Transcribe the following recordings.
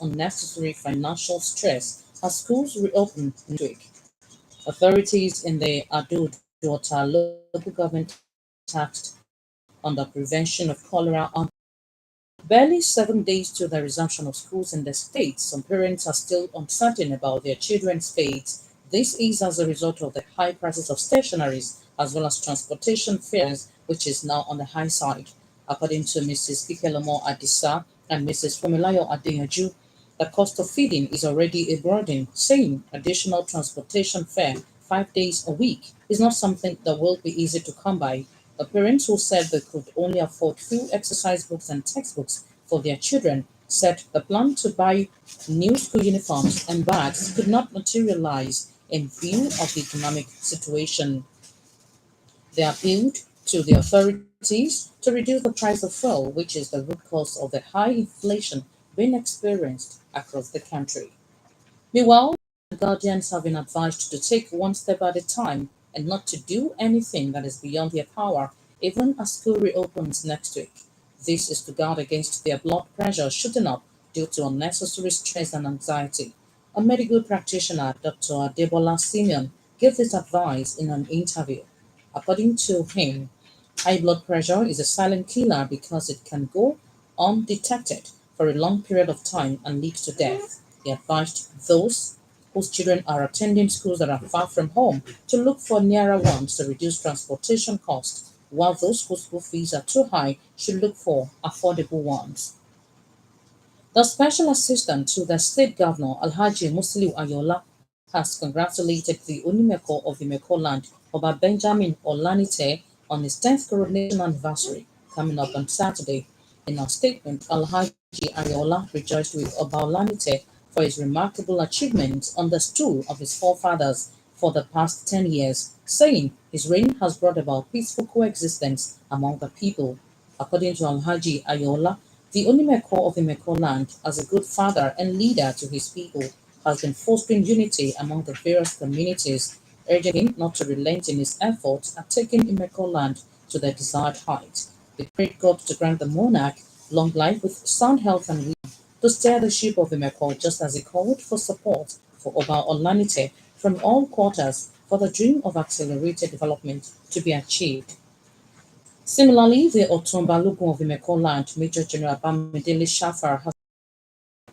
unnecessary financial stress as schools reopen next week. Authorities in the Ado-Daughter local government tasked on the prevention of cholera on barely 7 days to the resumption of schools in the state. Some parents are still uncertain about their children's fate. This is as a result of the high prices of stationaries as well as transportation fares, which is now on the high side. According to Mrs. Kikelomo Adisa and Mrs. Fumilayo Adeyanju, the cost of feeding is already a burden, saying additional transportation fare 5 days a week is not something that will be easy to come by. The parents who said they could only afford few exercise books and textbooks for their children said the plan to buy new school uniforms and bags could not materialize in view of the economic situation. They appealed to the authorities to reduce the price of fuel, which is the root cause of the high inflation being experienced across the country. Meanwhile, guardians have been advised to take one step at a time and not to do anything that is beyond their power, even as school reopens next week. This is to guard against their blood pressure shooting up due to unnecessary stress and anxiety. A medical practitioner, Dr. Adebola Simeon, gave this advice in an interview. According to him, high blood pressure is a silent killer because it can go undetected for a long period of time and lead to death. He advised those whose children are attending schools that are far from home to look for nearer ones to reduce transportation costs, while those whose school fees are too high should look for affordable ones. The special assistant to the state governor, Alhaji Musliu Ayola, has congratulated the Unimeko of Imeko land, Oba Benjamin Olanite, on his 10th coronation anniversary coming up on Saturday. In a statement, Alhaji Ayola rejoiced with Oba Olanite for his remarkable achievements on the stool of his forefathers for the past 10 years, saying his reign has brought about peaceful coexistence among the people. According to Alhaji Ayola, the Onimeko of Imeko land, as a good father and leader to his people, has been fostering unity among the various communities, urging him not to relent in his efforts at taking Imeko land to the desired height. He prayed God to grant the monarch long life with sound health and wisdom to steer the ship of Imeko, just as he called for support for Oba Olanite from all quarters for the dream of accelerated development to be achieved. Similarly, the Otumba Lugun of Imeko land, Major General Bamidele Shafar, has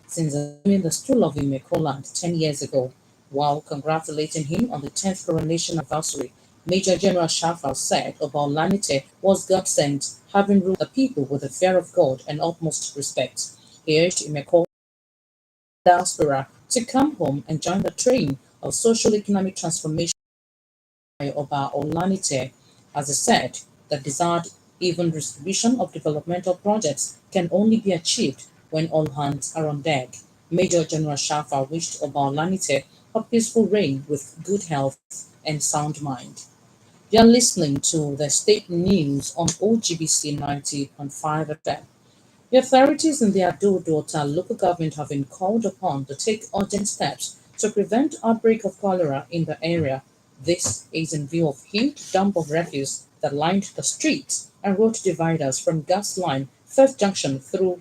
since assuming the stool of Imeko land 10 years ago. While congratulating him on the 10th coronation anniversary, Major General Shafar said about Lanite was God sent, having ruled the people with the fear of God and utmost respect. He urged Imeko diaspora to come home and join the train of social economic transformation by Oba Olanite. As he said, the desired even distribution of developmental projects can only be achieved when all hands are on deck. Major General Shafa wished Oba Olanite a peaceful reign with good health and sound mind. You are listening to the state news on OGBC 90.5 FM. The authorities in the Ado-Daughter local government have been called upon to take urgent steps to prevent outbreak of cholera in the area. This is in view of huge dump of refuse that lined the streets and road dividers from gas line First Junction through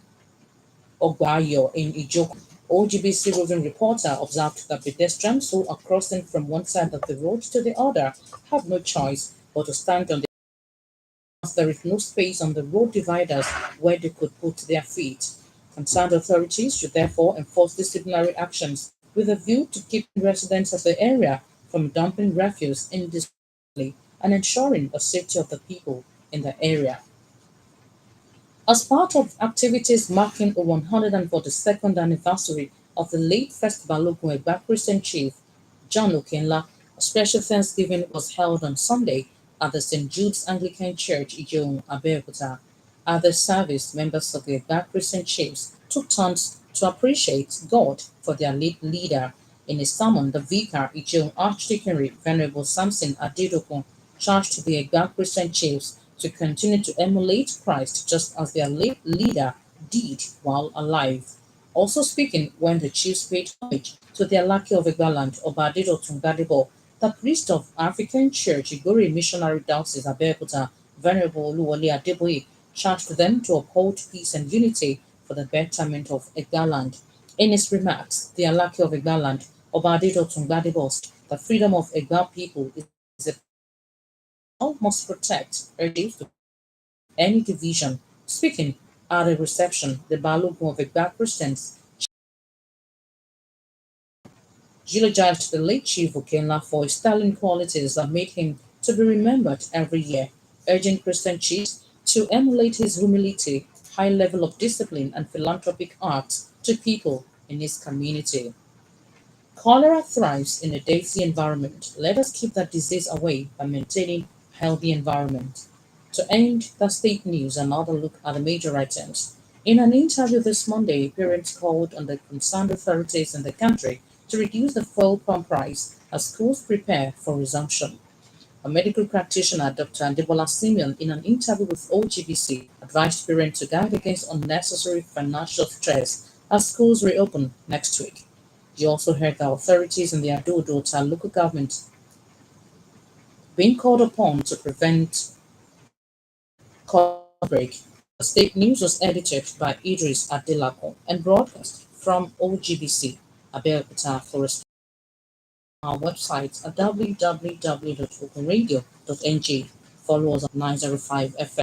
Ogbayo in Ijoku. OGBC roving reporter observed that pedestrians who are crossing from one side of the road to the other have no choice but to stand on the as there is no space on the road dividers where they could put their feet. Concerned authorities should therefore enforce disciplinary actions with a view to keeping residents of the area from dumping refuse indiscriminately and ensuring the safety of the people in the area. As part of activities marking the 142nd anniversary of the late First Balogun Egba Christian chief, John Okenla, a special Thanksgiving was held on Sunday at the St. Jude's Anglican Church, Ijeun, Abeokuta. At the service, members of the Egba Christian chiefs took turns to appreciate God for their late leader. In a sermon, the vicar, Ijeun Archdeaconry Venerable Samson Adedokun, charged the Egba Christian chiefs to continue to emulate Christ just as their late leader did while alive. Also speaking when the chiefs paid homage to their Laki of Egbaland, Obadido Tungadibo, the priest of African Church, Igori Missionary Diocese Abeokuta, Venerable Oluwole Adeboye, charged them to uphold peace and unity for the betterment of Egbaland. In his remarks, the Alaki of Egbaland, Obadido Tungbadibo, the freedom of Egba people is a all must protect, urging to any division. Speaking at a reception, the Balogun of Egba Christians eulogized the late Chief Okenla for his sterling qualities that made him to be remembered every year, urging Christian chiefs to emulate his humility, high level of discipline, and philanthropic acts to people in his community. Cholera thrives in a dirty environment. Let us keep that disease away by maintaining a healthy environment. To end the state news, another look at the major items. In an interview this Monday, parents called on the concerned authorities in the country to reduce the fuel pump price as schools prepare for resumption. A medical practitioner, Dr. Andebola Simeon, in an interview with OGBC, advised parents to guard against unnecessary financial stress as schools reopen next week. He also heard the authorities in the Ado-Dota local government being called upon to prevent outbreak. The state news was edited by Idris Adelako and broadcast from OGBC, Abeokuta Forest. Our website at www.openradio.ng. Follow us on 905 FM.